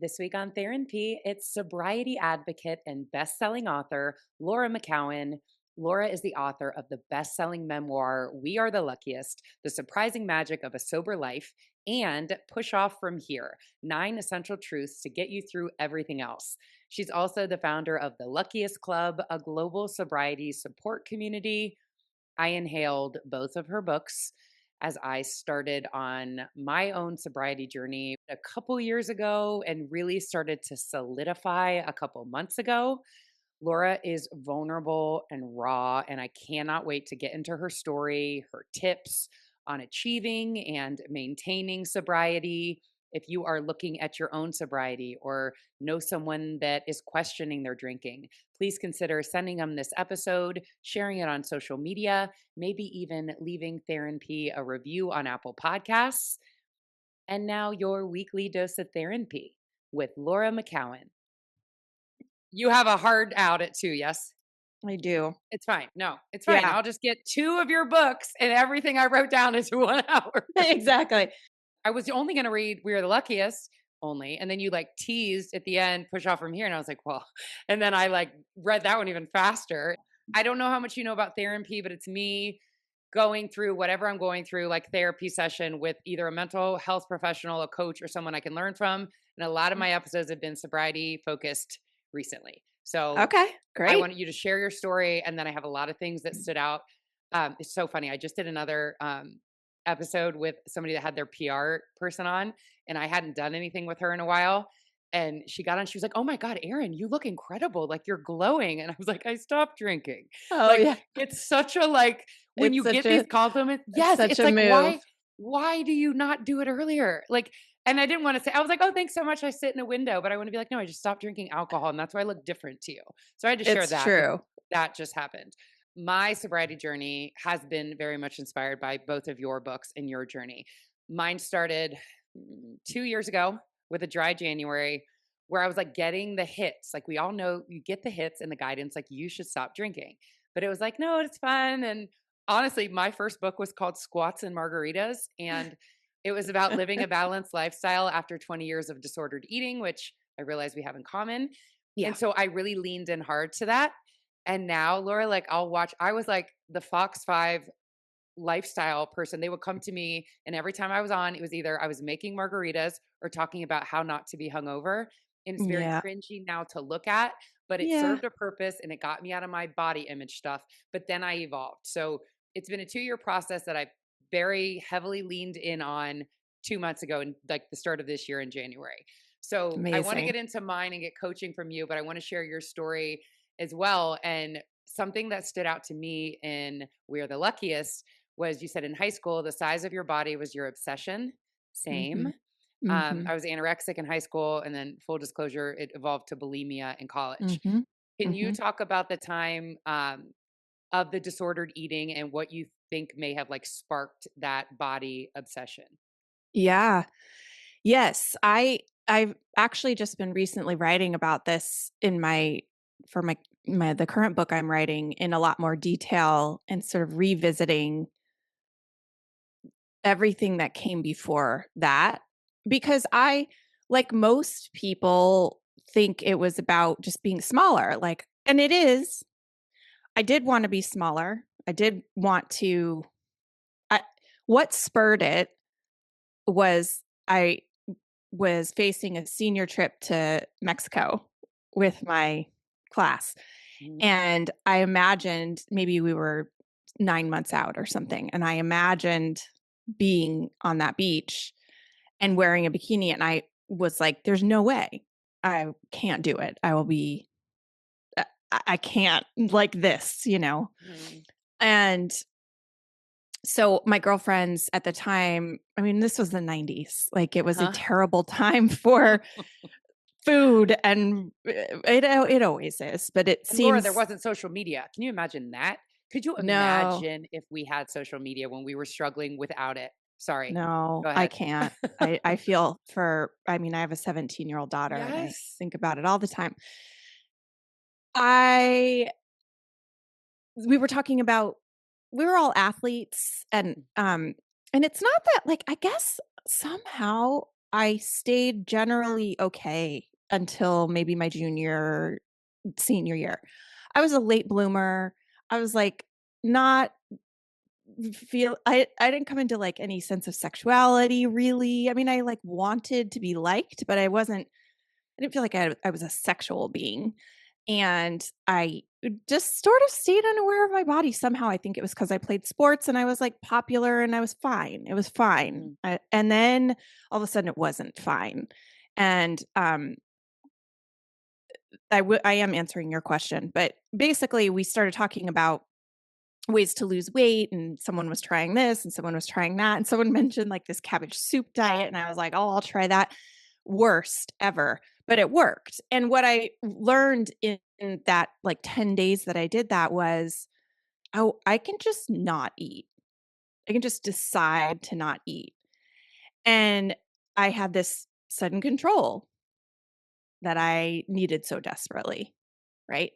This week on Therapy, it's sobriety advocate and best-selling author Laura McKowen. Laura is the author of the best-selling memoir We Are The Luckiest: The Surprising Magic of a Sober Life, and Push Off From Here: 9 Essential Truths to Get You Through Everything Else. She's also the founder of The Luckiest Club, a global sobriety support community. I inhaled both of her books as I started on my own sobriety journey a couple years ago and really started to solidify a couple months ago. Laura is vulnerable and raw, and I cannot wait to get into her story, her tips on achieving and maintaining sobriety. If you are looking at your own sobriety or know someone that is questioning their drinking, please consider sending them this episode, sharing it on social media, maybe even leaving Therapy a review on Apple Podcasts. And now, your weekly dose of Therapy with Laura McKowen. You have a hard out at 2, yes? I do. It's fine. No, it's fine. Yeah, I'll just get 2 of your books and everything I wrote down into 1 hour. exactly. I was only gonna read We Are The Luckiest only, and then you, like, teased at the end, Push Off From Here, and I was like, "Well," and then I, like, read that one even faster. I don't know how much you know about therapy, but it's me going through whatever I'm going through, like, therapy session with either a mental health professional, a coach, or someone I can learn from, and a lot of my episodes have been sobriety focused recently. So Okay, I great. wanted you to share your story, and then I have a lot of things that stood out. It's so funny. I just did another episode with somebody that had their PR person on, and I hadn't done anything with her in a while. And she got on, she was like, "Oh my God, Erin, you look incredible. Like you're glowing." And I was like, "I stopped drinking." Oh, Like yeah. it's such a like when It's you such get these a compliments, it's yes, such it's a like, move. why do you not do it earlier? Like, and I didn't want to say, I was like, "Oh, thanks so much. I sit in a window," but I want to be like, "No, I just stopped drinking alcohol, and that's why I look different to you." So I had to share It's that because true. that just happened. My sobriety journey has been very much inspired by both of your books and your journey. Mine started 2 years ago with a dry January where I was like getting the hits. Like we all know you get the hits and the guidance, like you should stop drinking. But it was like, no, it's fun. And honestly, my first book was called Squats and Margaritas. And it was about living a balanced lifestyle after 20 years of disordered eating, which I realize we have in common. Yeah. And so I really leaned in hard to that. And now, Laura, like I was like the Fox 5 lifestyle person. They would come to me, and every time I was on, it was either I was making margaritas or talking about how not to be hungover. And it's very Yeah. cringy now to look at, but it Yeah. served a purpose and it got me out of my body image stuff. But then I evolved. So it's been a 2-year process that I very heavily leaned in on 2 months ago and like the start of this year in January. So I want to Amazing. get into mine and get coaching from you, but I want to share your story as well. And something that stood out to me in We Are The Luckiest was you said in high school, the size of your body was your obsession. Same. Mhm. Mhm. I was anorexic in high school, and then full disclosure, it evolved to bulimia in college. Mhm. Can you Mhm. talk about the time of the disordered eating and what you think may have like sparked that body obsession? Yeah. Yes, I've actually just been recently writing about this in my for my the current book I'm writing in a lot more detail and sort of revisiting everything that came before that because I, like most people, think it was about just being smaller, like and it is. I did wanna be smaller. I did want to I what spurred it was I was facing a senior trip to Mexico with my class, Mhm. and I imagined maybe we were 9 months out or something, and I imagined being on that beach and wearing a bikini, and I was like, "There's no way. I can't do it. I will be I can't like this," you know? Mhm. And so my girlfriends at the time, I mean, this was the '90s, like, it was a Uh-huh. terrible time for food and it always is, but it And Laura, there seems wasn't social media. Can you imagine that? Could you no, imagine if we had social media when we were struggling without it? Sorry. no, Go I ahead. can't. I feel for I mean, I have a 17-year-old daughter, and I Yes. think about it all the time. I we were talking about we were all athletes and it's not that like, I guess somehow I stayed generally okay until maybe my senior year. I was a late bloomer. I was like not feel I didn't come into like any sense of sexuality really. I mean, I like wanted to be liked, but I didn't feel like I was a sexual being. And I just sort of stayed unaware of my body somehow. I think it was because I played sports and I was like popular and I was fine. It was fine. Mhm. And then all of a sudden it wasn't fine. And I am answering your question, but basically we started talking about ways to lose weight, and someone was trying this and someone was trying that, and someone mentioned like this cabbage soup diet, and I was like, "Oh, I'll try that." Worst ever, but it worked. And what I learned in that like 10 days that I did that was, oh, I can just not eat. I can just decide to not eat. And I had this sudden control that I needed so desperately, right?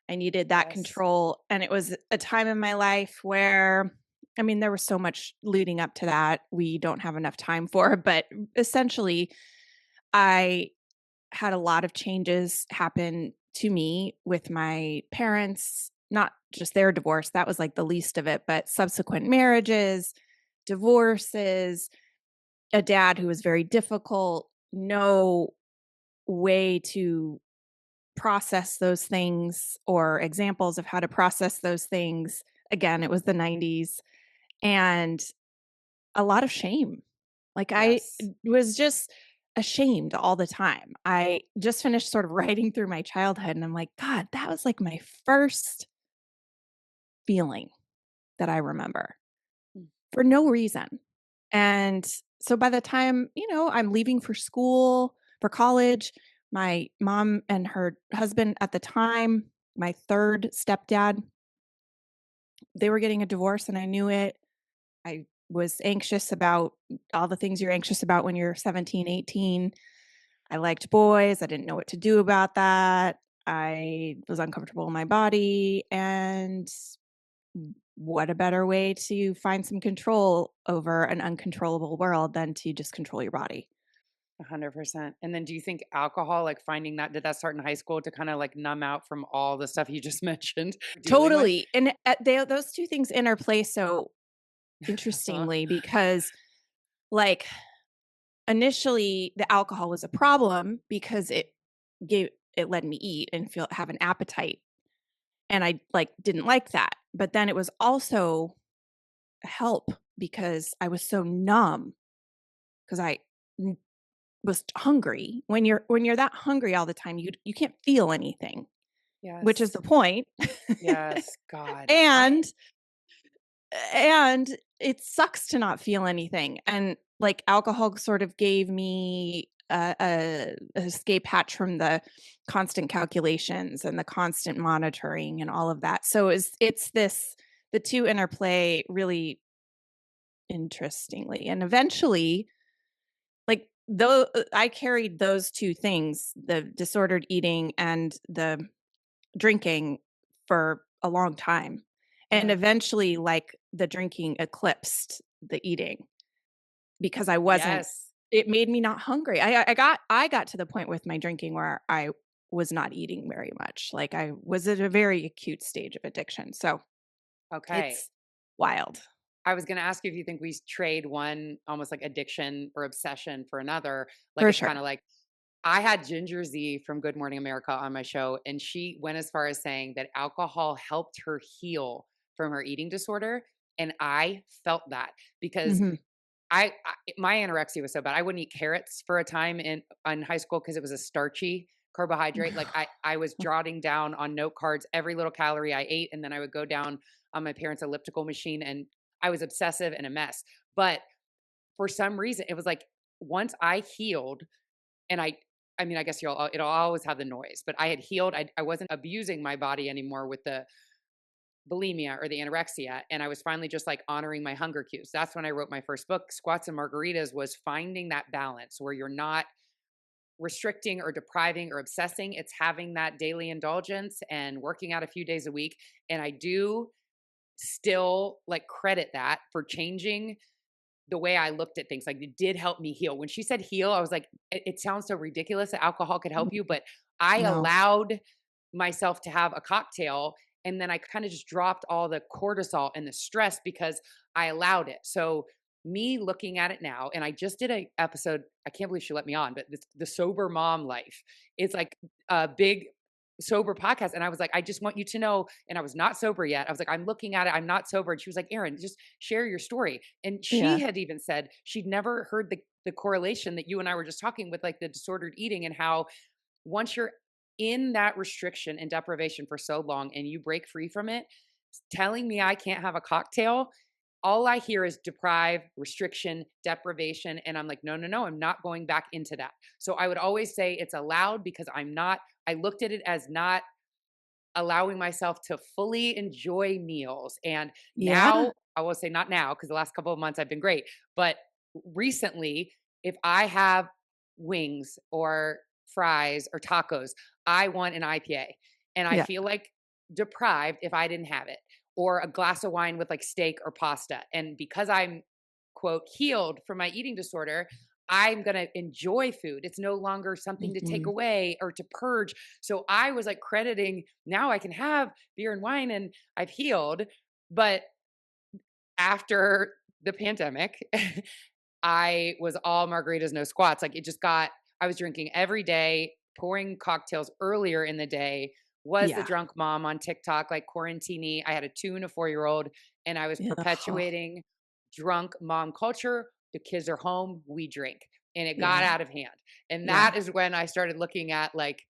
I needed that Yes. control, and it was a time in my life where I mean, there was so much leading up to that we don't have enough time for, but essentially, I had a lot of changes happen to me with my parents, not just their divorce, that was like the least of it, but subsequent marriages, divorces, a dad who was very difficult, no way to process those things or examples of how to process those things. Again, it was the 90s and a lot of shame. Like I Yes. was just ashamed all the time. I just finished sort of writing through my childhood and I'm like, God, that was like my first feeling that I remember Mm. for no reason. And so by the time, I'm leaving for school, for college, my mom and her husband at the time, my third stepdad, they were getting a divorce and I knew it. I was anxious about all the things you're anxious about when you're 17, 18. I liked boys. I didn't know what to do about that. I was uncomfortable in my body. And what a better way to find some control over an uncontrollable world than to just control your body? 100%. And then do you think alcohol, like finding that, did that start in high school to kind of like numb out from all the stuff you just mentioned dealing with? Totally. And those two things interplay so Uh-huh. interestingly because, like, initially the alcohol was a problem because gave it let me eat and have an appetite, and I, like, didn't like that. But then it was also a help because I was so numb because I n was hungry. When you're that hungry all the time, you can't feel anything, which is Yes. the point. Yes. God. I And it sucks to not feel anything, and, like, alcohol sort of gave me a escape hatch from the constant calculations and the constant monitoring and all of that. So it's this the 2 interplay really interestingly, and eventually, like, though I carried those 2 things, the disordered eating and the drinking, for a long time, and yeah. eventually, like, the drinking eclipsed the eating because I wasn't Yes. it made me not hungry. I got to the point with my drinking where I was not eating very much, like, I was at a very acute stage of addiction, so Okay. it's wild. I was gonna ask you if you think we trade one almost like addiction or obsession for another. Like For it's sure. kind of like I had Ginger Z from Good Morning America on my show, and she went as far as saying that alcohol helped her heal from her eating disorder. And I felt that because Mhm. my anorexia was so bad. I wouldn't eat carrots for a time in high school because it was a starchy carbohydrate. Like I was jotting down on note cards every little calorie I ate, and then I would go down on my parents' elliptical machine, and I was obsessive and a mess. But for some reason, it was like once I healed, and I mean, I guess it'll always have the noise, but I had healed. I wasn't abusing my body anymore with the bulimia or the anorexia, and I was finally just like honoring my hunger cues. That's when I wrote my first book, Squats and Margaritas, was finding that balance where you're not restricting or depriving or obsessing. It's having that daily indulgence and working out a few days a week. And I do still like credit that for changing the way I looked at things. Like it did help me heal. When she said heal, I was like, it sounds so ridiculous that alcohol could help Mm, you, but I no. allowed myself to have a cocktail and then I kind of just dropped all the cortisol and the stress because I allowed it. So me looking at it now, and I just did a episode, I can't believe she let me on, but this, the sober mom life. It's like a big sober podcast. And I was like, I just want you to know, and I was not sober yet. I was like, I'm looking at it, I'm not sober. And she was like, Erin, just share your story. And she Yeah. had even said she'd never heard the correlation that you and I were just talking with, like the disordered eating, and how once you're in that restriction and deprivation for so long and you break free from it, telling me I can't have a cocktail, all I hear is deprive, restriction, deprivation. And I'm like, no, no, no, I'm not going back into that. So I would always say it's allowed because I looked at it as not allowing myself to fully enjoy meals. And Yeah. now, I will say not now, because the last couple of months I've been great, but recently, if I have wings or fries or tacos, I want an IPA. And I Yeah. feel like deprived if I didn't have it, or a glass of wine with like steak or pasta. And because I'm, quote, healed from my eating disorder, I'm going to enjoy food. It's no longer something to take Mhm. away or to purge. So I was like crediting, now I can have beer and wine and I've healed. But after the pandemic, I was all margaritas, no squats. Like it just got, I was drinking every day, pouring cocktails earlier in the day, was the Yeah. drunk mom on TikTok, like quarantini. I had a 2 and a 4 year old, and I was Ugh. perpetuating drunk mom culture. The kids are home, we drink. And it got Yeah. out of hand. And Yeah. that is when I started looking at like,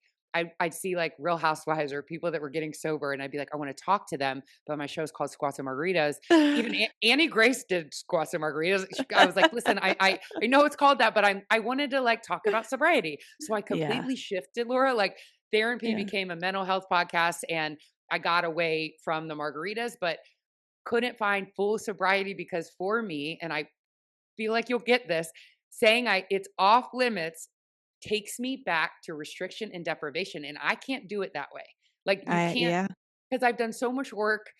I'd see like Real Housewives or people that were getting sober, and I'd be like, I want to talk to them, but my show's called Squats and Margaritas. Even Annie Grace did squats and margaritas. I was like, listen, I know it's called that, but I wanted to like talk about sobriety. So I Yeah. completely shifted, Laura. Like Therapy Yeah. became a mental health podcast, and I got away from the margaritas, but couldn't find full sobriety because for me, and I feel like you'll get this, saying it's off limits takes me back to restriction and deprivation. And I can't do it that way. Like you can't, Yeah. because I've done so much work,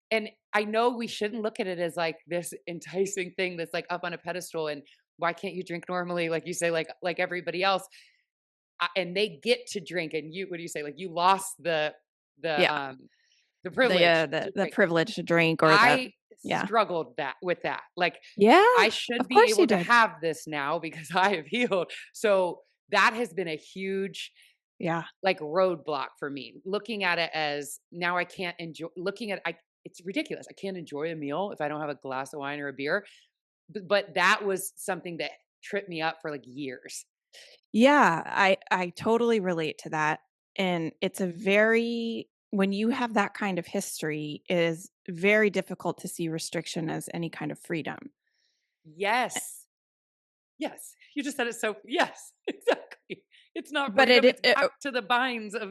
and I know we shouldn't look at it as like this enticing thing that's like up on a pedestal. And why can't you drink normally? Like you say, like everybody else, and they get to drink. And you, what do you say? Like you lost the Yeah. um the The, privilege to the drink. privilege to drink or the I yeah. struggled that with that. Like Yeah, I should of be course able you to did. have this now because I have healed. So that has been a huge Yeah, like roadblock for me. Looking at it as now I can't enjoy looking at I it's ridiculous. I can't enjoy a meal if I don't have a glass of wine or a beer. But that was something that tripped me up for like years. yeah, I totally relate to that, and it's a very when you have that kind of history, it is very difficult to see restriction as any kind of freedom. Yes. Yes. You just said it so yes, exactly. It's not But freedom, it's it back to the binds of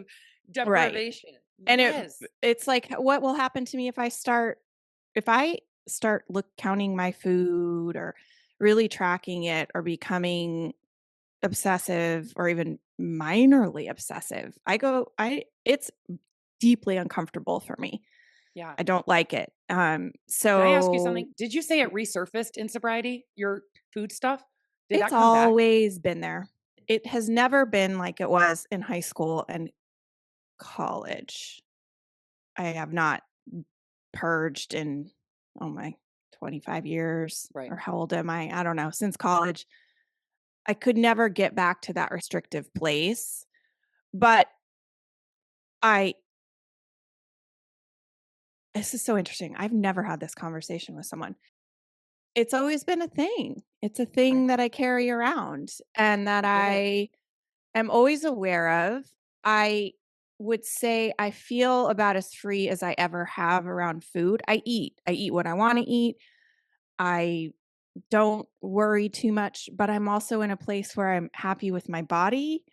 right, deprivation. and Yes. it's like, what will happen to me if I start counting my food or really tracking it or becoming obsessive or even minorly obsessive. I it's deeply uncomfortable for me. Yeah. I don't like it. Can I ask you So something? Did you say it resurfaced in sobriety, your food stuff? Did it's that come back? always been there. It has never been like it was in high school and college. I have not purged in, oh my, 25 years Right. or how old am I? I don't know, since college. I could never get back to that restrictive place, but I this is so interesting. I've never had this conversation with someone. It's always been a thing. It's a Right. thing that I carry around and that I get it. I am always aware of. I would say I feel about as free as I ever have around food. I eat. I eat what I want to eat. I don't worry too much, but I'm also in a place where I'm happy with my body.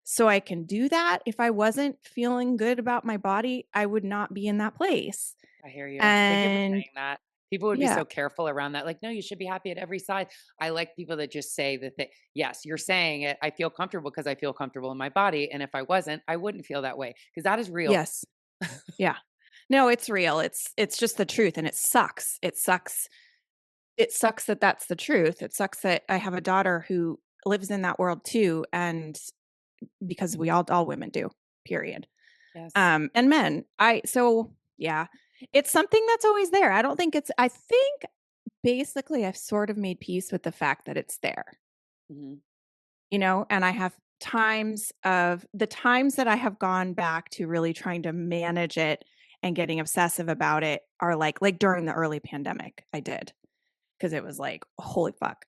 So I can do that. If I wasn't feeling good about my body, I would not be in that place. I hear you. Thank you for And saying that. People would be yeah, so careful around that. Like, no, you should be happy at every side. I like people that just say that yes, you're saying it. I feel comfortable because I feel comfortable in my body. And if I wasn't, I wouldn't feel that way because that is real. yes. Yeah. No, it's real. It's just the truth and it sucks. It sucks it sucks that that's the truth. It sucks that I have a daughter who lives in that world too, and because we all women do, period. Yes. And men. Yeah. It's something that's always there. I think basically I've sort of made peace with the fact that it's there, Mhm. and I have the times that I have gone back to really trying to manage it and getting obsessive about it are like during the early pandemic, I did, because it was like, holy fuck.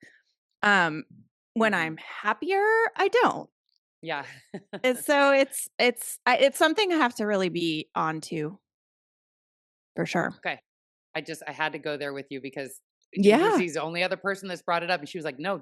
Um, when Mhm. I'm happier, I don't. Yeah. It's something I have to really be on to for sure. Okay. I had to go there with you because Yeah, she's the only other person that's brought it up, and she was like, "No,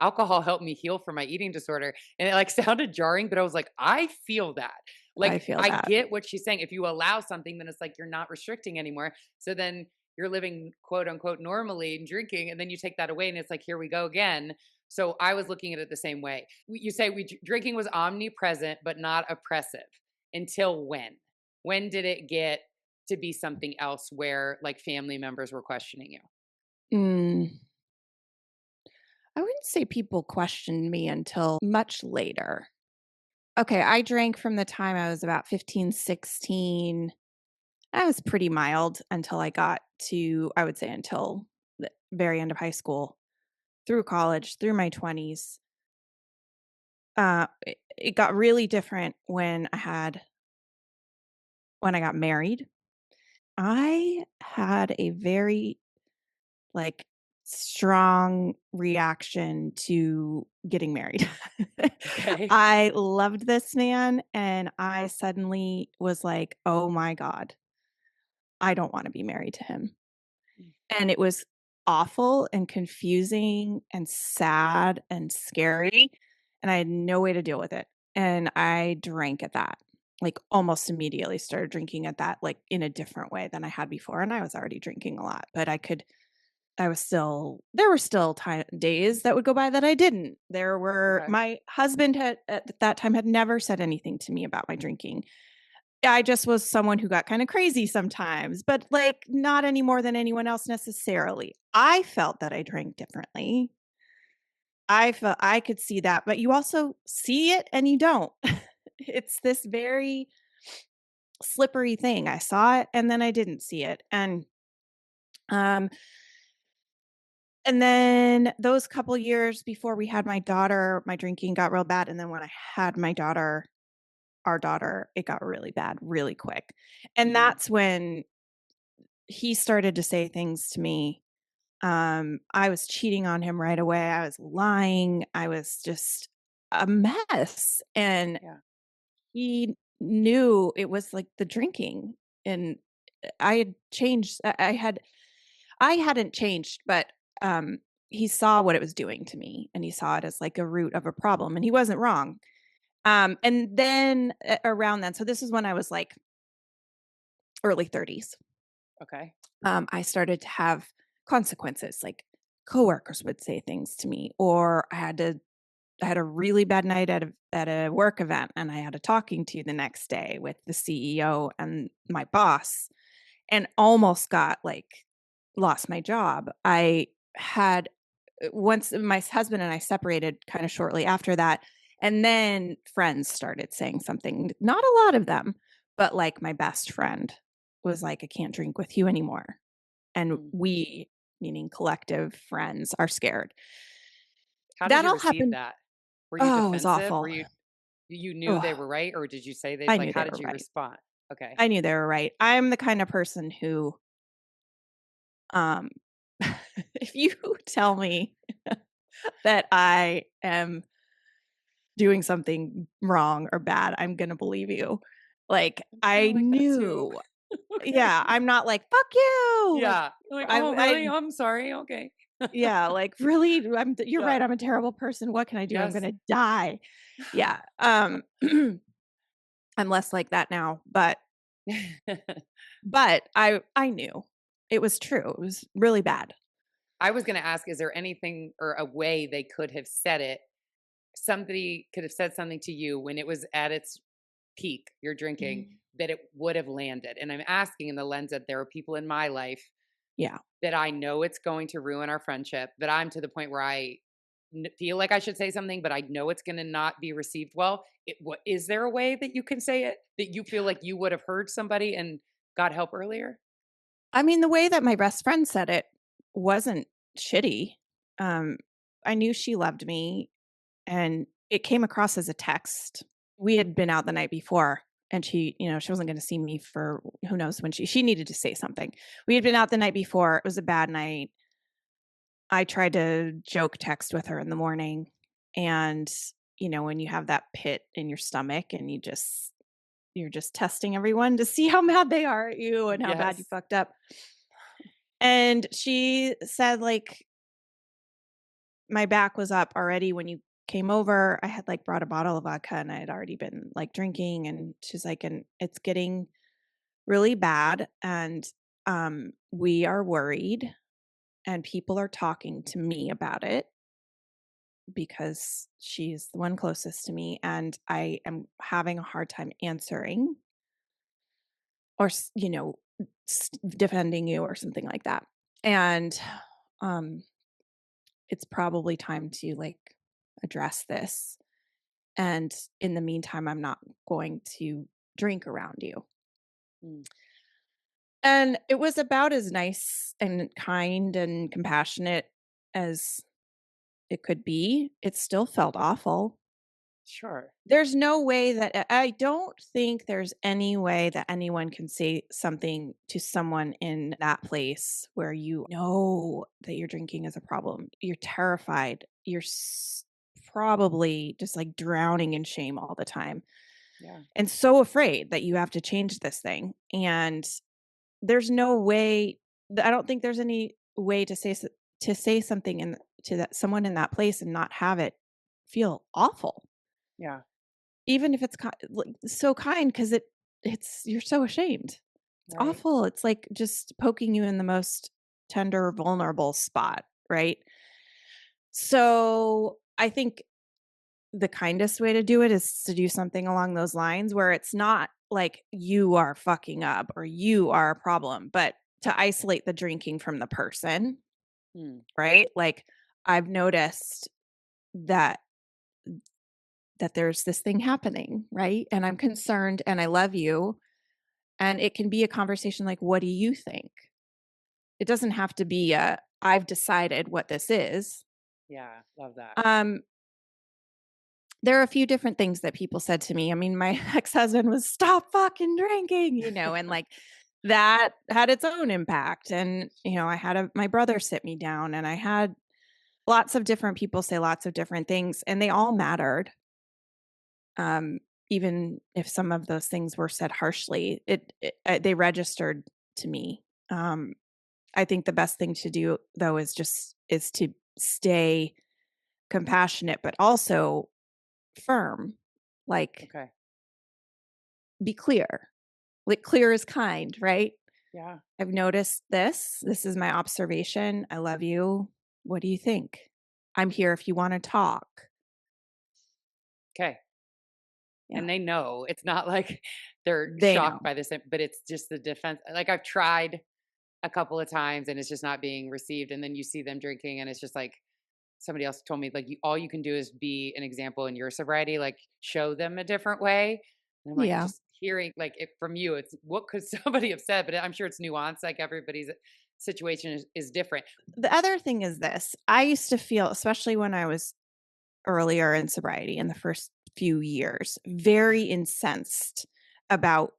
alcohol helped me heal from my eating disorder." And it, like, sounded jarring, but I was like, "I feel that." I Like, feel I that. get what she's saying. If you allow something, then it's like you're not restricting anymore. So then you're living, quote, unquote, "normally" and drinking, and then you take that away, and it's like, "Here we go again." So I was looking at it the same way. You say drinking was omnipresent but not oppressive. Until when? When did it get to be something else where, like, family members were questioning you? Mm, I wouldn't say people questioned me until much later. Okay, I drank from the time I was about 15, 16. I was pretty mild until I would say until the very end of high school, through college, through my 20s. It got really different when I got married. I had a very, like, strong reaction to getting married. Okay. I loved this man, and I suddenly was like, "Oh my god, I don't wanna be married to him." Mm. And it was awful and confusing and sad and scary, and I had no way to deal with it, and I drank at that. Like, almost immediately started drinking at that, like, in a different way than I had before, and I was already drinking a lot, but I was still there were still days that would go by that I didn't. Okay. My husband had at that time had never said anything to me about my drinking. I just was someone who got kinda crazy sometimes, but, like, not any more than anyone else necessarily. I felt that I drank differently. I felt I could see that, but you also see it and you don't. It's this very slippery thing. I saw it and then I didn't see it, um and then those couple years before we had my daughter, my drinking got real bad, and then when I had our daughter, it got really bad really quick. And Mhm. that's when he started to say things to me. I was cheating on him right away. I was lying. I was just a mess. And Yeah. he knew it was like the drinking. And I had changed. I hadn't changed, but he saw what it was doing to me and he saw it as like a root of a problem. And he wasn't wrong. And then around then, so this is when I was like early 30s. Okay. I started to have consequences. Like coworkers would say things to me, or I had a really bad night at a work event, and I had a talking to the next day with the CEO and my boss, and almost got like lost my job. I had once my husband and I separated kind of shortly after that, and then friends started saying something. Not a lot of them, but like my best friend was like, "I can't drink with you anymore." And Mm. we, meaning collective friends, are scared. How did That you all receive happened. that? Were you Oh, it was defensive? Were awful. you knew they Oh, were right, or did you say they I like, knew how they did were you right. respond? Okay. I knew they were right. I'm the kind of person who, um, if you tell me that I am doing something wrong or bad, I'm gonna believe you. Like, I'm kinda I like that too. knew. Okay. Yeah, I'm not like, "Fuck you!" Like, Yeah. Like, "Oh, really? I I'm sorry. Okay." yeah, like, "Really? You're Yeah. right, I'm a terrible person. What can I do? I'm Yes. gonna die." Yeah, I'm less like that now, but I knew. It was true. It was really bad. I was gonna ask, is there anything or a way they could have said it? Somebody could have said something to you when it was at its peak, you're drinking, Mhm. that it would have landed. And I'm asking in the lens that there are people in my life Yeah. that I know it's going to ruin our friendship, that I'm to the point where feel like I should say something, but I know it's going to not be received well. What is there a way that you can say it that you feel like you would have heard somebody and got help earlier? I mean, the way that my best friend said it wasn't shitty. Um, I knew she loved me, and it came across as a text. We had been out the night before, and she wasn't gonna see me for who knows when she needed to say something. We had been out the night before, it was a bad night. I tried to joke text with her in the morning, and, when you have that pit in your stomach and you're just testing everyone to see how mad they are at you and how bad you Yes. fucked up. And she said, like, "My back was up already when you came over. I had, like, brought a bottle of vodka and I had already been, like, drinking," and she's like, "And it's getting really bad, and, we are worried, and people are talking to me about it because she's the one closest to me, and I am having a hard time answering or, defending you or something like that. And, um, it's probably time to, like, address this. And in the meantime, I'm not going to drink around you." Mm, And it was about as nice and kind and compassionate as it could be. It still felt awful. sure. There's no way that I don't think there's any way that anyone can say something to someone in that place where you know that your drinking is a problem. You're terrified. Probably just like drowning in shame all the time Yeah. and so afraid that you have to change this thing. And there's no way, I don't think there's any way to say something to that someone in that place and not have it feel awful. Yeah. Even if it's like, so kind, because it's you're so ashamed. It's Right. awful. It's like just poking you in the most tender, vulnerable spot, right? So, I think the kindest way to do it is to do something along those lines where it's not like you are fucking up or you are a problem, but to isolate the drinking from the person, Mm, right? Like, I've noticed that there's this thing happening, right? And I'm concerned and I love you. And it can be a conversation like, what do you think? It doesn't have to be a, I've decided what this is. yeah. Love that. Um, there are a few different things that people said to me. I mean, my ex-husband was stop fucking drinking, and like that had its own impact. And, I had my brother sit me down and I had lots of different people say lots of different things and they all mattered. Um, Even if some of those things were said harshly, they registered to me. Um, I think the best thing to do though is to stay compassionate, but also firm. Like, Okay. be clear. Like, clear is kind, right? Yeah. I've noticed this. This is my observation. I love you. What do you think? I'm here if you want to talk. Okay. Yeah. And they know. It's not like they're They shocked know. by this, but it's just the defense. Like I've tried a couple of times and it's just not being received. And then you see them drinking and it's just like somebody else told me, like, all you can do is be an example in your sobriety, like show them a different way. And I'm like, Yeah. just hearing like it from you, it's what could somebody have said, but I'm sure it's nuanced. Like everybody's situation is different. The other thing is this. I used to feel, especially when I was earlier in sobriety in the first few years, very incensed about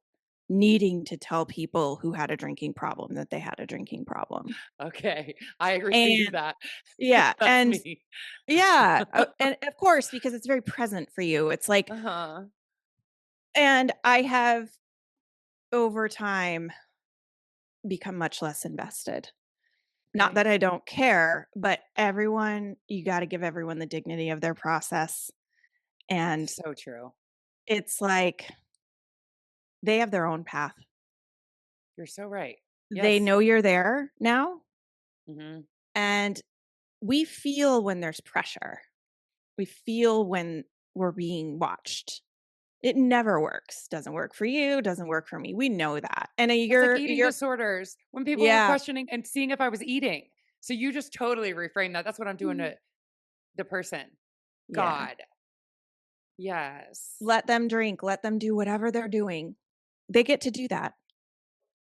needing to tell people who had a drinking problem that they had a drinking problem. Okay. I receive And that. yeah, That's and me. yeah, and of course, because it's very present for you. It's like, Uh-huh. and I have over time become much less invested. Not Okay. that I don't care, but you got to give everyone the dignity of their process. And So true. it's like they have their own path. You're so right. They Yes. know you're there now. Mhm. And we feel when there's pressure, we feel when we're being watched. It never works. Doesn't work for you, doesn't work for me. We know that. And It's like you're eating you're disorders when people were yeah. questioning and seeing if I was eating. So you just totally reframe that. That's what I'm doing Mhm. to the person. Yeah. God. Yes. Let them drink, let them do whatever they're doing. They get to do that.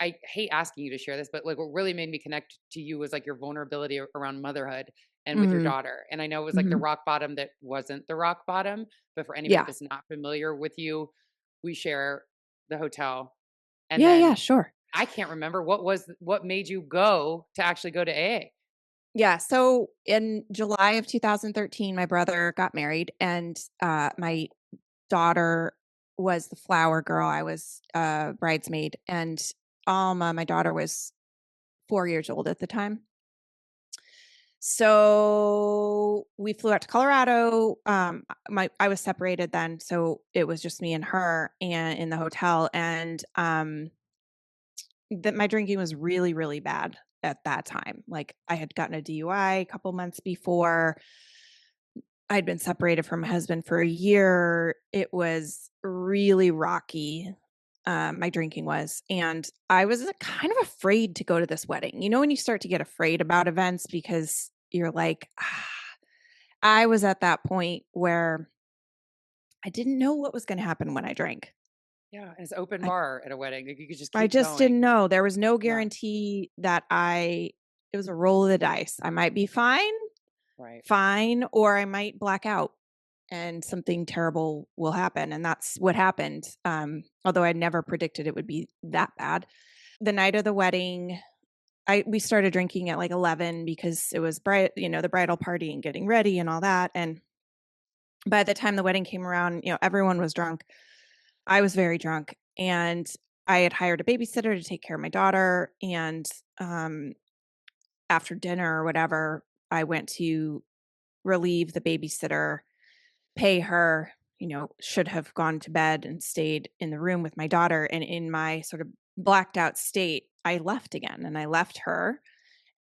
I hate asking you to share this, but like what really made me connect to you was like your vulnerability around motherhood and with your Mhm. daughter. And I know it was like the Mhm. rock bottom that wasn't the rock bottom, but for anybody Yeah. that's not familiar with you, we share the hotel. And Yeah, yeah, then sure. I can't remember what made you go to actually go to AA. Yeah, so in July of 2013, my brother got married, and, my daughter was the flower girl, I was a bridesmaid, and Alma, my daughter, was 4 years old at the time. So, we flew out to Colorado, my I was separated then, so it was just me and her and in the hotel, and, that my drinking was really, really bad at that time. Like, I had gotten a DUI a couple months before. I'd been separated from my husband for a year. It was really rocky, my drinking was, and I was, kind of afraid to go to this wedding. You know, when you start to get afraid about events because you're like, "Ah." I was at that point where I didn't know what was gonna happen when I drank. Yeah, and it's open I bar at a wedding. Like you could just I keep just going. didn't know. There was no Yeah, guarantee that I it was a roll of the dice. I might be fine, right. fine, or I might black out and something terrible will happen. And that's what happened. Although I never predicted it would be that bad. The night of the wedding, we started drinking at like 11 because it was the bridal party and getting ready and all that. And by the time the wedding came around, everyone was drunk. I was very drunk and I had hired a babysitter to take care of my daughter. And um, after dinner or whatever, I went to relieve the babysitter, pay her, should have gone to bed and stayed in the room with my daughter. And in my sort of blacked out state, I left again and I left her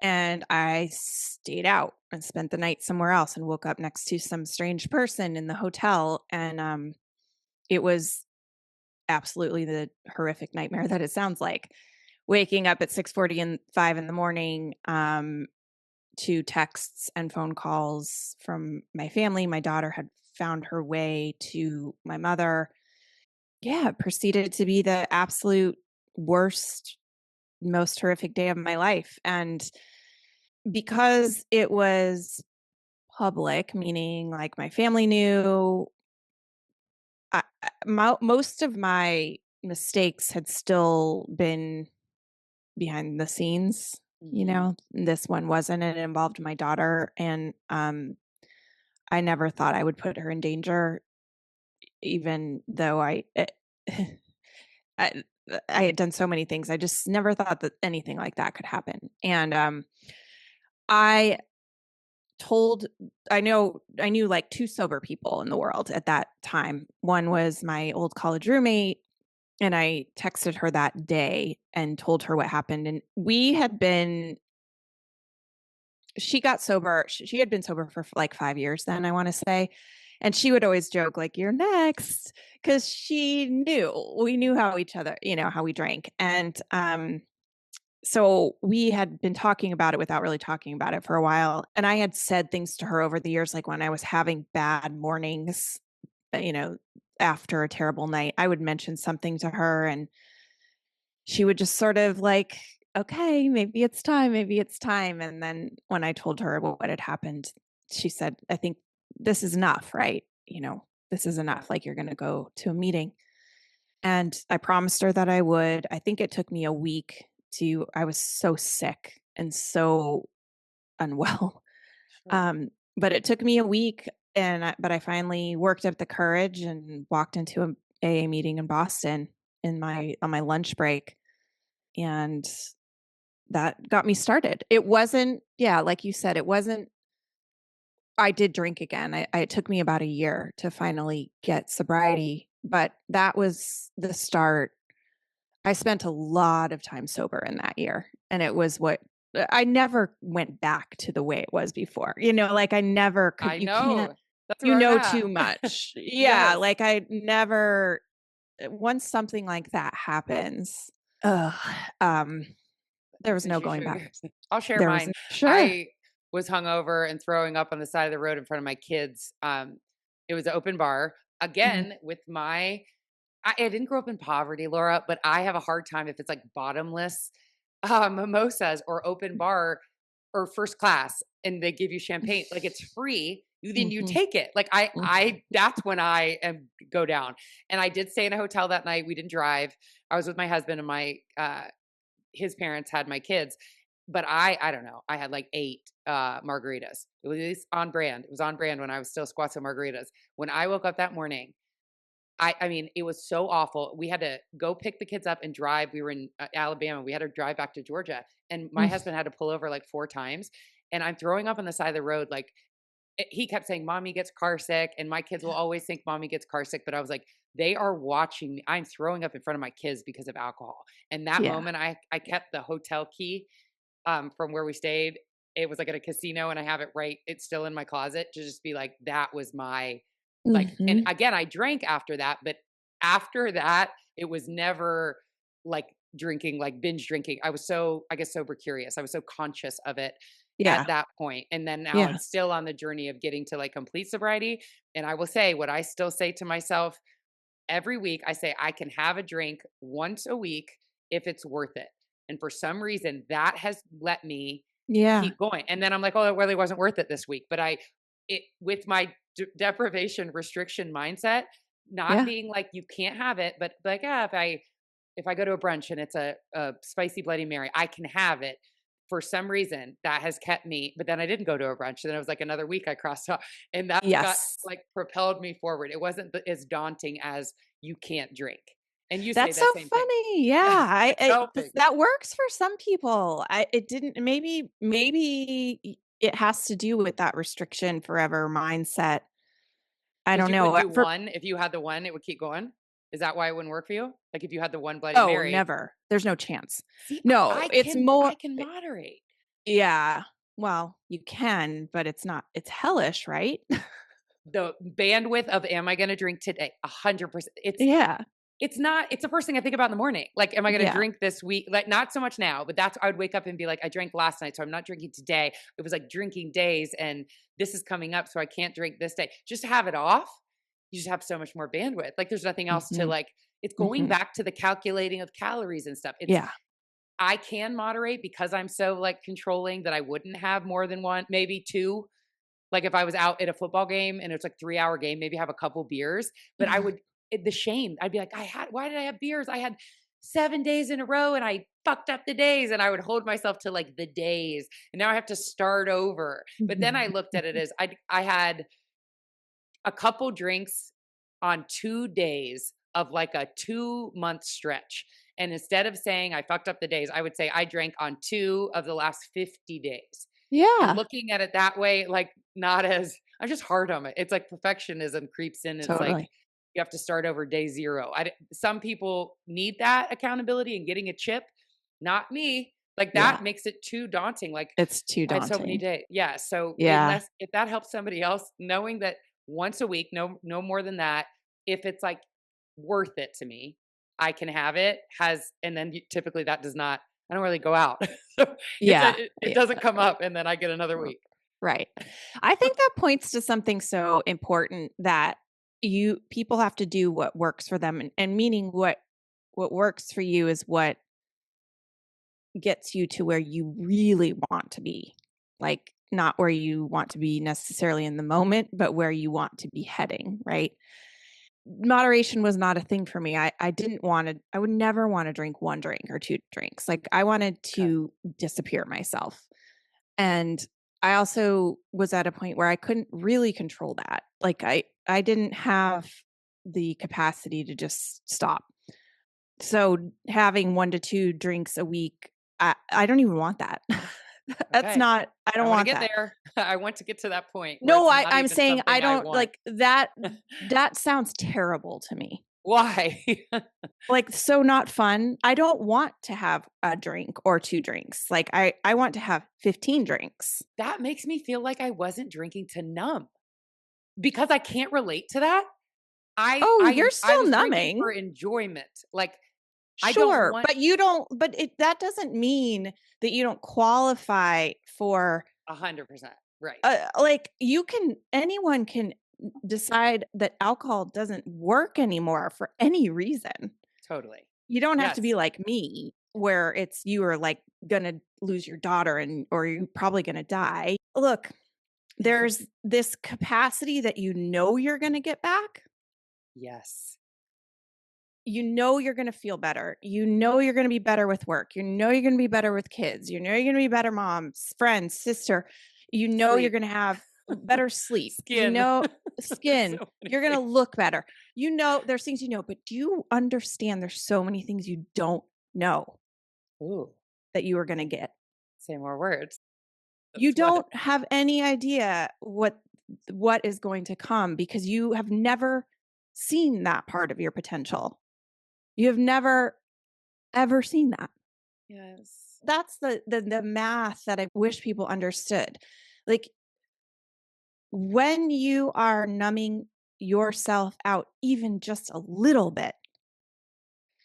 and I stayed out and spent the night somewhere else and woke up next to some strange person in the hotel. And it was absolutely the horrific nightmare that it sounds like. Waking up at 6:40 and 5 in the morning, to texts and phone calls from my family. My daughter had found her way to my mother. Yeah, it proceeded to be the absolute worst, most horrific day of my life. And because it was public, meaning like my family knew, most of my mistakes had still been behind the scenes. Hmm. This one wasn't. It involved my daughter, and I never thought I would put her in danger, even though I I had done so many things. I just never thought that anything like that could happen. And I told I knew like two sober people in the world at that time. One was my old college roommate, and I texted her that day and told her what happened. And we had been she got sober. She had been sober for like 5 years then, I want to say. And she would always joke, like, you're next. Cause we knew how each other, how we drank. And so we had been talking about it without really talking about it for a while. And I had said things to her over the years, like when I was having bad mornings, uh, you know, after a terrible night, I would mention something to her and she would just sort of like, okay, maybe it's time, maybe it's time. And then when I told her what had happened, she said, I think this is enough, right? This is enough. Like you're going to go to a meeting. And I promised her that I would. I think it took me a week I was so sick and so unwell. Sure. But it took me a week but I finally worked up the courage and walked into a AA meeting in Boston on my lunch break and that got me started. It wasn't yeah, like you said, it wasn't I did drink again. It took me about a year to finally get sobriety, but that was the start. I spent a lot of time sober in that year, and it was what I never went back to the way it was before. Like I never could I you can't know. That's You where I'm know at. too much. Yeah, Yes. like, I never once something like that happens, ugh, um, there was Since no you going share back. yours, I'll share There was mine. sure. I was hungover and throwing up on the side of the road in front of my kids. It was an open bar Mhm, again with I didn't grow up in poverty, Laura, but I have a hard time if it's like bottomless mimosas or open bar or first class and they give you champagne, like it's free. Then you mhm, take it. Like mhm. that's when I am go down. And I did stay in a hotel that night. We didn't drive. I was with my husband and my his parents had my kids, but I don't know. I had like 8 margaritas. It was on brand. It was on brand when I was still squats and margaritas. When I woke up that morning, I mean, it was so awful. We had to go pick the kids up and drive. We were in Alabama. We had to drive back to Georgia, and my Mm, husband had to pull over like 4 times. And I'm throwing up on the side of the road. Like he kept saying, "Mommy gets car sick," and my kids will always think mommy gets car sick. But I was like, they are watching me. I'm throwing up in front of my kids because of alcohol. And that yeah. moment, I kept the hotel key from where we stayed. It was like at a casino, and I have it right. It's still in my closet to just be like, that was my like. And Mhm. again, I drank after that, but after that, it was never like drinking, like binge drinking. I was so, I guess, sober curious. I was so conscious of it at Yeah, that point. And then now I'm yeah, still on the journey of getting to like complete sobriety. And I will say what I still say to myself every week. I say I can have a drink once a week if it's worth it. And for some reason, that has let me yeah, keep going. And then I'm like, oh, it really wasn't worth it this week. But it with my deprivation restriction mindset, not yeah. being like you can't have it, but like, yeah, if I go to a brunch and it's a spicy Bloody Mary, I can have it. For some reason, that has kept me. But then I didn't go to a brunch. And then it was like another week I crossed off, and that's got Yes. like propelled me forward. It wasn't as daunting as you can't drink. And you say That's so that same thing. funny. Yeah, It's I helping. that works for some people. I it didn't maybe it has to do with that restriction forever mindset. I Because don't you know. couldn't do For one. If you had the one, it would keep going. Is that why it wouldn't work for you? Like if you had the one Bloody oh, Mary. never. There's no chance. See, No, it's I more can moderate. yeah. Well, you can, but it's hellish, right? The bandwidth of am I gonna drink today? 100%. Yeah. It's not it's the first thing I think about in the morning. Like, am I gonna Yeah. drink this week? Like, not so much now, but that's I would wake up and be like, I drank last night, so I'm not drinking today. It was like drinking days, and this is coming up, so I can't drink this day. Just to have it off, you just have so much more bandwidth. Like, there's nothing else to Mhm. like it's going Mhm. back to the calculating of calories and stuff. It's Yeah. I can moderate because I'm so like controlling that I wouldn't have more than one, maybe two. Like if I was out at a football game and it's like 3 hour game, maybe have a couple beers, but I would the shame. I'd be like, why did I have beers? I had 7 days in a row and I fucked up the days. And I would hold myself to like the days. And now I have to start over. But then I looked at it as I had a couple drinks on 2 days of like a 2 month stretch. And instead of saying I fucked up the days, I would say I drank on 2 of the last 50 days. And Yeah, looking at it that way, like not as I'm just hard on it. It's like perfectionism creeps in. It's like totally. you have to start over day zero. Some people need that accountability and getting a chip. Not me. Like Yeah, that makes it too daunting. Like it's too I had so many daunting. days. Yeah. So Yeah, unless if that helps somebody else, knowing that once a week, no more than that, if it's like worth it to me, I can have it. And then typically that does not. I don't really go out, so yeah, it yeah, doesn't come up, and then I get another r week. right. I think that points to something so important that you people have to do what works for them, and meaning what works for you is what gets you to where you really want to be. Like, not where you want to be necessarily in the moment, but where you want to be heading, right? Moderation was not a thing for me. I didn't wanna I would never wanna drink 1 drink or 2 drinks. Like, I wanted Okay. to disappear myself. And I also was at a point where I couldn't really control that. Like, I didn't have the capacity to just stop. So, having 1 to 2 drinks a week, I don't even want that. That's Okay. not I I don't want to want get that. there. I want to get to that point where No, it's not I'm even saying I something I don't want. like, that sounds terrible to me. Why? Like, so not fun. I don't want to have a drink or 2 drinks. Like, I want to have 15 drinks. That makes me feel like I wasn't drinking to numb. because I can't relate to that. Oh, you're I still was drinking numbing. for enjoyment. Like, I don't Sure, want but you don't but it that doesn't mean that you don't qualify for 100%. Right. like, you can anyone can decide that alcohol doesn't work anymore for any reason. Totally. You don't have to be Yes. like me, where it's you are, like, gonna lose your daughter and or you're probably gonna die. Look, there's this capacity that you know you're gonna get back. Yes. You know you're gonna feel better. You know you're gonna be better with work. You know you're gonna be better with kids. You know you're gonna be better mom, friend, sister. You know you're Sleep, gonna have better sleep. You skin. know There's skin. so many You're gonna things. look better. You know there's things you know, but do you understand there's so many things you don't know Ooh, that you are gonna get? say more words. You That's what. don't have any idea what is going to come because you have never seen that part of your potential. You have never ever seen that. Yes. That's the math that I wish people understood. Like, when you are numbing yourself out even just a little bit,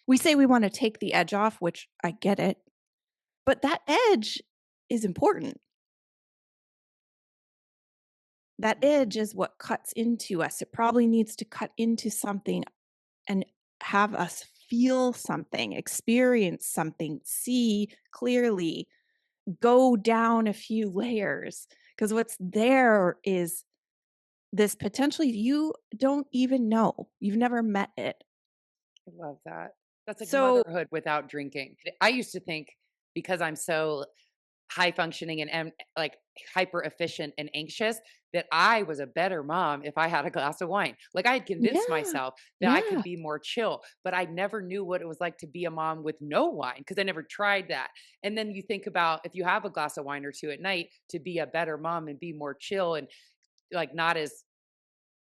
we say we wanna take the edge off, which I get it, but that edge is important. That edge Mhm. is what cuts into us. It probably needs to cut into something and have us feel something, experience something, see clearly, go down a few layers. Because what's there is this potential you don't even know. You've never met it. I love that. That's like So motherhood without drinking. I used to think because I'm so high functioning and like hyper efficient and anxious that I was a better mom if I had a glass of wine. Like I had convinced yeah, myself that I could yeah, be more chill, but I never knew what it was like to be a mom with no wine because I never tried that. And then you think about if you have a glass of wine or two at night to be a better mom and be more chill and like not as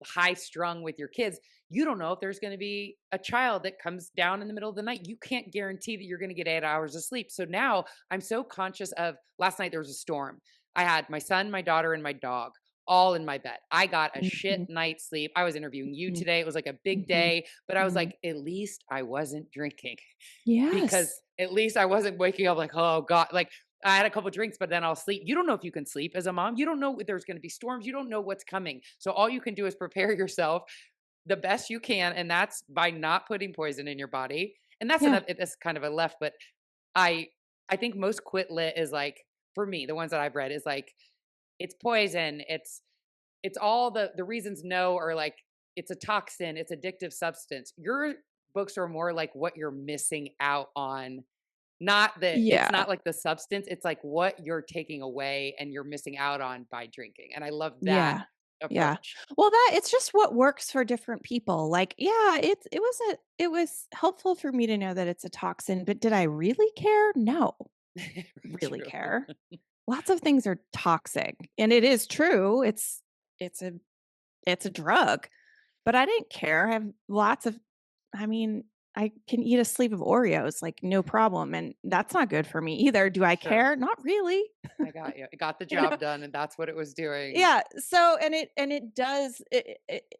high strung with your kids, you don't know if there's going to be a child that comes down in the middle of the night. You can't guarantee that you're going to get 8 hours of sleep. So now I'm so conscious of last night there was a storm. I had my son, my daughter, and my dog all in my bed. I got a shit mhm, night's sleep. I was interviewing you mhm, today. It was like a big mhm, day, but I was mhm. like, at least I wasn't drinking because Yes. at least I wasn't waking up like, oh God, like I had a couple drinks, but then I'll sleep. You don't know if you can sleep as a mom. You don't know if there's going to be storms. You don't know what's coming. So all you can do is prepare yourself the best you can, and that's by not putting poison in your body. And that's Yeah. another. That's kind of a left, but I I think most quit lit is like for me, the ones that I've read is like it's poison. It's all the reasons no are like it's a toxin. It's addictive substance. Your books are more like what you're missing out on, not that it's Yeah. not like the substance, it's like what you're taking away and you're missing out on by drinking, and I love that Yeah. Yeah. approach. Well, that it's just what works for different people. Like, yeah, it was helpful for me to know that it's a toxin, but did I really care? No. Really True. care. Lots of things are toxic, and it is true. It's a it's a drug, but I didn't care. I have lots of I mean, I can eat a sleeve of Oreos, like, no problem, and that's not good for me either. Do I Sure. care? Not really. I got you. It got the You know? job done, and that's what it was doing. Yeah, so and it does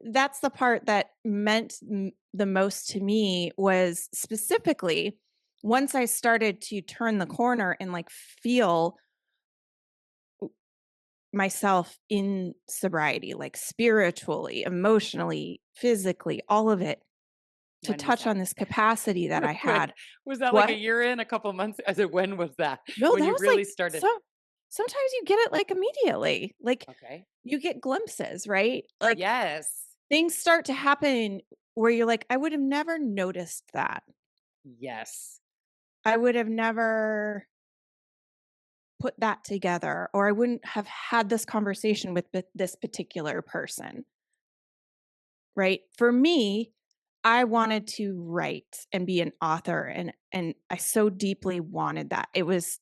that's the part that meant the most to me was specifically once I started to turn the corner and, like, feel myself in sobriety, like, spiritually, emotionally, physically, all of it, to When was touch on that? this capacity that Real I quick. had. Was that like a What? year in, a couple months? I said, when was that? No, When that you was, really like, started sometimes you get it, like, immediately. Like, okay. you get glimpses, right? Like, Yes. things start to happen where you're like, "I would have never noticed that. Yes. I would have never put that together, or I wouldn't have had this conversation with this particular person." Right? For me, I wanted to write and be an author, and I so deeply wanted that. It was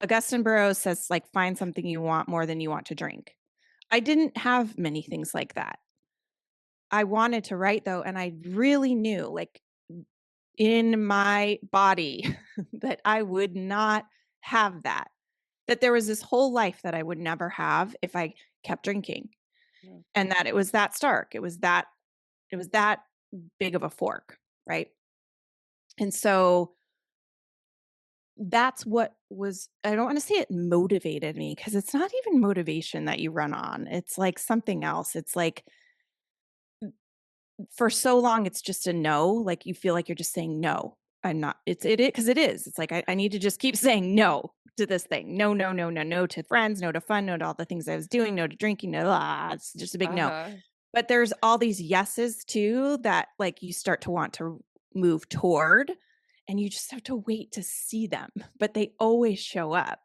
Augustine Burroughs says, like, "Find something you want more than you want to drink." I didn't have many things like that. I wanted to write, though, and I really knew, like, in my body that I would not have that, that there was this whole life that I would never have if I kept drinking. Yeah. and that it was that stark. It was that big of a fork, right? And so that's what was I don't wanna say it motivated me because it's not even motivation that you run on. It's like something else. It's like for so long, it's just a no, like, you feel like you're just saying, "No, I'm not." Because it is. It's like, I need to just keep saying no to this thing. No, no, no, no, no to friends, no to fun, no to all the things I was doing, no to drinking, no, it's just a big no. Uh-huh. But there's all these yeses too that, like, you start to want to move toward, and you just have to wait to see them, but they always show up.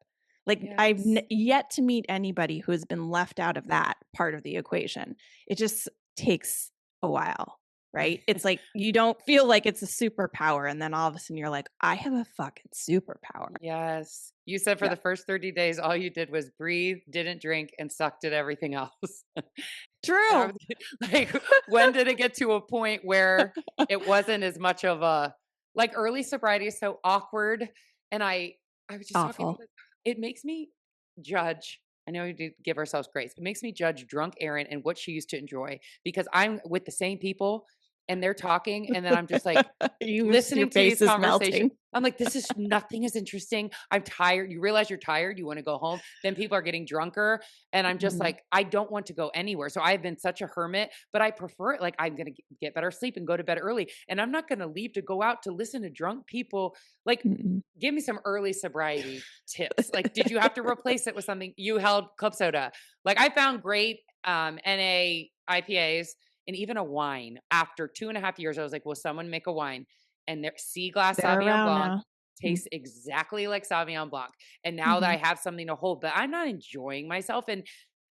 Like, I've Yes. yet to meet anybody who has been left out of that part of the equation. It just takes a while, right? It's like you don't feel like it's a superpower, and then all of a sudden you're like, "I have a fucking superpower." Yes. You said for Yeah. the first 30 days, all you did was breathe, didn't drink, and sucked at everything else. And I True. was like, when did it get to a point where it wasn't as much of a like early sobriety is so awkward. And I was just talking about Awful. it. It makes me judge. I know we do give ourselves grace. It makes me judge drunk Erin and what she used to enjoy because I'm with the same people and they're talking, and then I'm just like Your listening to these face is conversations. melting. I'm like, this is nothing is interesting. I'm tired. You realize you're tired. You want to go home. Then people are getting drunker. And I'm just Mhm. like, I don't want to go anywhere. So I've been such a hermit, but I prefer it. Like, I'm going to get better sleep and go to bed early. And I'm not going to leave to go out to listen to drunk people. Like, Mm-mm. give me some early sobriety tips. Like, did you have to replace it with something you held club soda? Like, I found great NA IPAs and even a wine after 2.5 years. I was like, will someone make a wine? And their sea glass They're Sauvignon around Blanc now. Mm. tastes exactly like Sauvignon Blanc. And now that I Mhm. have something to hold, but I'm not enjoying myself. And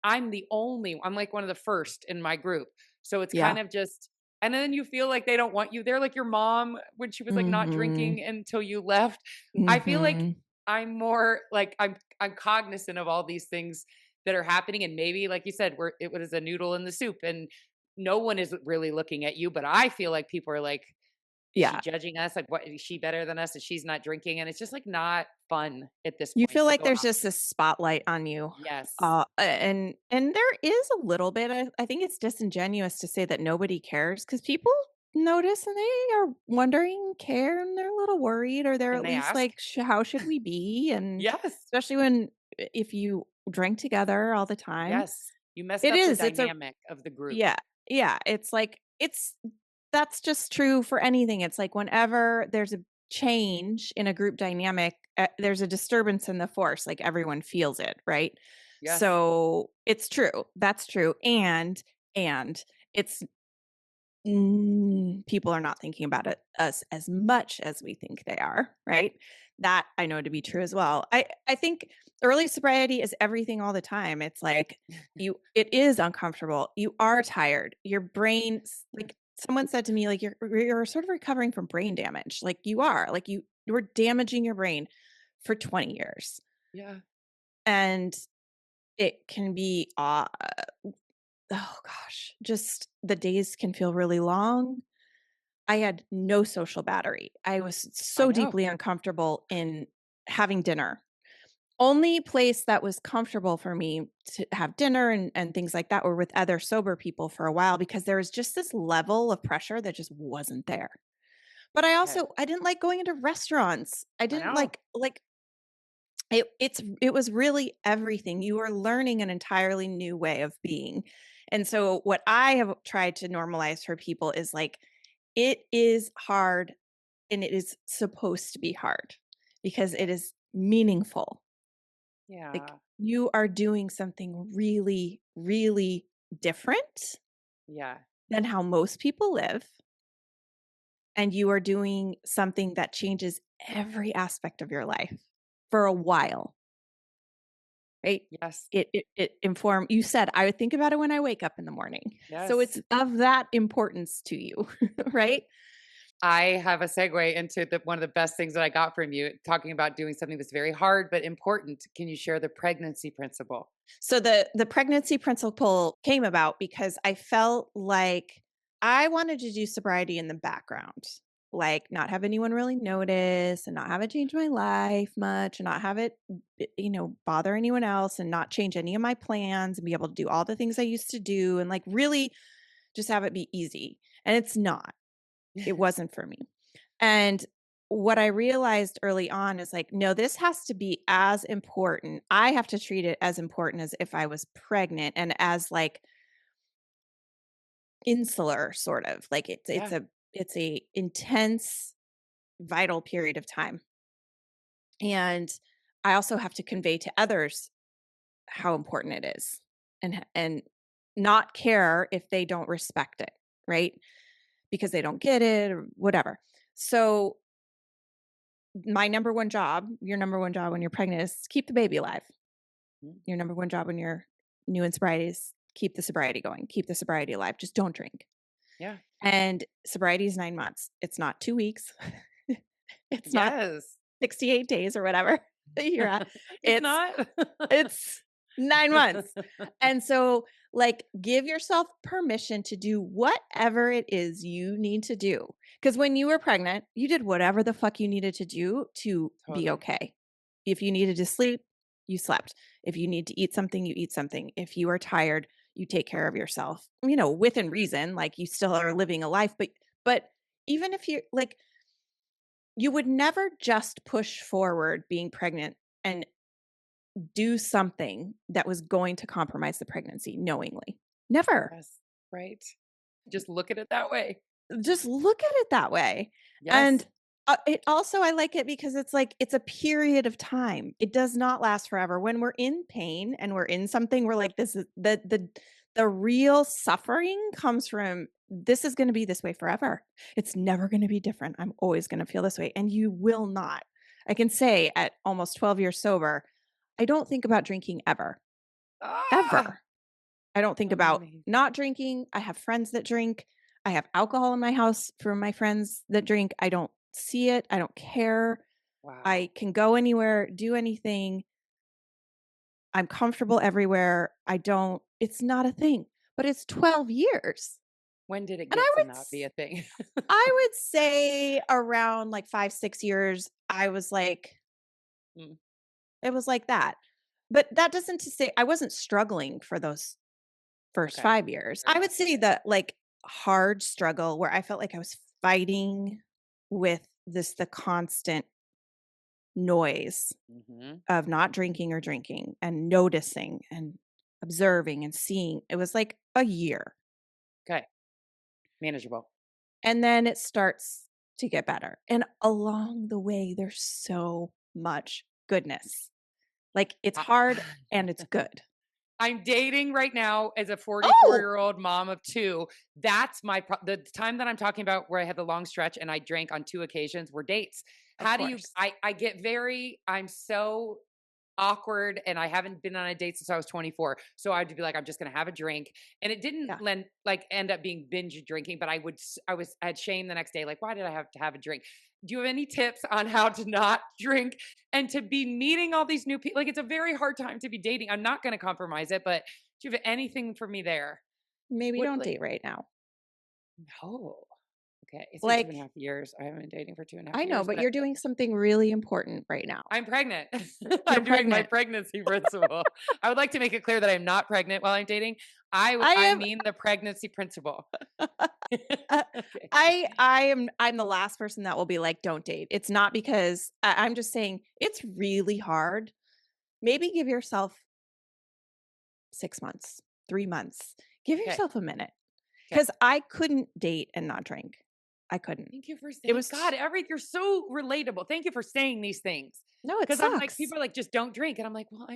I'm like one of the first in my group. So it's Yeah. kind of just, and then you feel like they don't want you there, like your mom when she was like not Mhm. drinking until you left. I feel like Mhm. I'm more like I'm cognizant of all these things that are happening. And maybe, like you said, it was a noodle in the soup and no one is really looking at you. But I feel like people are like, is she Yeah. judging us? Like, what is she better than us? And she's not drinking. And it's just like not fun at this You point feel to like go there's out. just this spotlight on you. Yes. And there is a little bit. I think it's disingenuous to say that nobody cares because people notice and they are wondering, care, and they're a little worried, or they're And at they least ask. like, how should we be? And Yes. especially when if you drink together all the time, Yes. You messed it up the is. It's a dynamic of the group. yeah, yeah. It's like it's that's just true for anything. It's like whenever there's a change in a group dynamic, there's a disturbance in the force, like everyone feels it, right? Yes. So it's true. That's true. And it's people are not thinking about it us as much as we think they are, right? That I know to be true as well. I think early sobriety is everything all the time. It's like it is uncomfortable. You are tired. Your brain like someone said to me like you're sort of recovering from brain damage. Like you are. Like you're damaging your brain for 20 years. Yeah. And it can be oh gosh, just the days can feel really long. I had no social battery. I was I so know. deeply uncomfortable in having dinner. Only place that was comfortable for me to have dinner and things like that were with other sober people for a while because there was just this level of pressure that just wasn't there. But Okay. I didn't like going into restaurants. I I didn't know. like it was really everything. You were learning an entirely new way of being. And so what I have tried to normalize for people is like it is hard and it is supposed to be hard because it is meaningful. Like Yeah. you are doing something really, really different Yeah. than how most people live. And you are doing something that changes every aspect of your life for a while, right? Yes. It inform you said, I would think about it when I wake up in the morning. So it's Yes. of that importance to you, right? I have a segue into one of the best things that I got from you, talking about doing something that's very hard but important. Can you share the pregnancy principle? So the pregnancy principle came about because I felt like I wanted to do sobriety in the background. like not have anyone really notice and not have it change my life much and not have it, bother anyone else and not change any of my plans and be able to do all the things I used to do and like really just have it be easy. And it's not. It wasn't for me. And what I realized early on is like, no, this has to be as important. I have to treat it as important as if I was pregnant and as like insular sort of. Like Yeah. it's a intense vital period of time. And I also have to convey to others how important it is and not care if they don't respect it, right? Because they don't get it or whatever. So my number one job, your number one job when you're pregnant is keep the baby alive. Mm. Your number one job when you're new in sobriety is keep the sobriety going, keep the sobriety alive. Just don't drink. Yeah. And sobriety is 9 months. It's not 2 weeks. It's not Yes. 68 days or whatever that you're at. It's It's not. it's 9 months. And so, like, give yourself permission to do whatever it is you need to do. Because when you were pregnant, you did whatever the fuck you needed to do to be Totally. okay. If you needed to sleep, you slept. If you need to eat something, you eat something. If you are tired, you take care of yourself, within reason. Like, you still are living a life, but even if you're like, you would never just push forward being pregnant and do something that was going to compromise the pregnancy knowingly. Never. Yes. Right. Just look at it that way. Just look at it that way. And Yes. it also, I like it because it's like, it's a period of time. It does not last forever. When we're in pain and we're in something, we're like, this is the real suffering comes from this is going to be this way forever. It's never going to be different. I'm always going to feel this way. And you will not. I can say at almost 12 years sober, I don't think about drinking ever, Ah, ever. I don't think about amazing. not drinking. I have friends that drink. I have alcohol in my house for my friends that drink. I don't see it. I don't care. Wow. I can go anywhere, do anything. I'm comfortable everywhere. It's not a thing, but it's 12 years. When did it And get to not be a thing? I would say around like 5, 6 years, I was like, Mm, it was like that. But that doesn't to say I wasn't struggling for those first okay. 5 years. Very I would much. say Okay. that, like, hard struggle where I felt like I was fighting with the constant noise Hmm. of not drinking or drinking and noticing and observing and seeing. It was like a year, Okay. Manageable. and then it starts to get better, and along the way, there's so much goodness. Like, it's Uh, hard and it's good. I'm dating right now as a 44-year-old Oh! year old mom of two. That's the time that I'm talking about where I had the long stretch and I drank on two occasions were dates. Of How do you course. I get very I'm so awkward and I haven't been on a date since I was 24. So I'd be like, I'm just gonna have a drink. And it didn't Yeah. end up being binge drinking, but I had shame the next day, like, why did I have to have a drink? Do you have any tips on how to not drink and to be meeting all these new people? Like it's a very hard time to be dating. I'm not gonna compromise it, but do you have anything for me there? Maybe What don't like date right now. no. Okay. It's been two and a Like, half years. I haven't been dating for two and a half I know, years, but but you're doing something really important right now. I'm pregnant. You're I'm doing my pregnant. pregnancy principle. I would like to make it clear that I'm not pregnant while I'm dating. I I am mean the pregnancy principle. uh, Okay. I'm the last person that will be like, "Don't date." It's not because I'm just saying it's really hard. Maybe give yourself 6 months, 3 months. Give Okay. yourself a minute Okay. because I couldn't date and not drink. I couldn't. Thank you for It saying was God, t you're so relatable. Thank you for saying these things. No, it Because I'm like, sucks. people are like, just don't drink. And I'm like, well,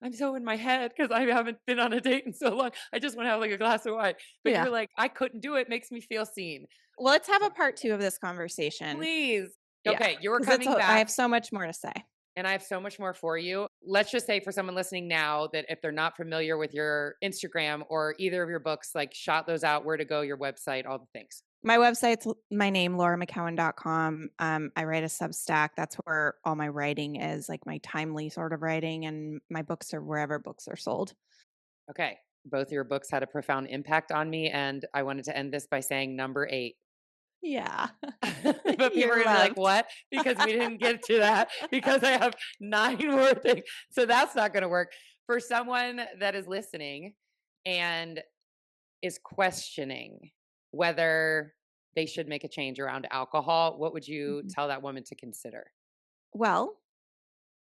I'm so in my head because I haven't been on a date in so long. I just want to have like a glass of wine. But Yeah. you're like, I couldn't do it. Makes me feel seen. Well, let's have a Exactly. part 2 of this conversation. Please. Yeah, Okay. You're because coming I back. have so much more to say. And I have so much more for you. Let's just say for someone listening now that if they're not familiar with your Instagram or either of your books, like shout those out, where to go, your website, all the things. My website's my name, lauramckowen.com. I write a Substack. That's where all my writing is, like my timely sort of writing, and my books are wherever books are sold. Okay. Both your books had a profound impact on me. And I wanted to end this by saying number 8. Yeah. But people are You're gonna be like, loved. "What?" Because we didn't get to that because I have 9 more things. So that's not gonna work. For someone that is listening and is questioning whether they should make a change around alcohol, what would you Mhm. tell that woman to consider? Well,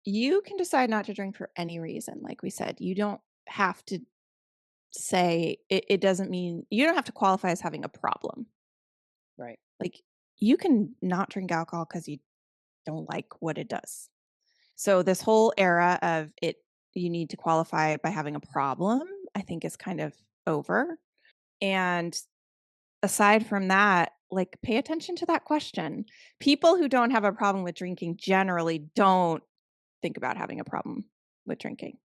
you can decide not to drink for any reason, like we said. You don't have to say it doesn't mean you don't have to qualify as having a problem. Right. Like, you can not drink alcohol because you don't like what it does. So this whole era of it you need to qualify by having a problem, I think is kind of over. And aside from that, like, pay attention to that question. People who don't have a problem with drinking generally don't think about having a problem with drinking.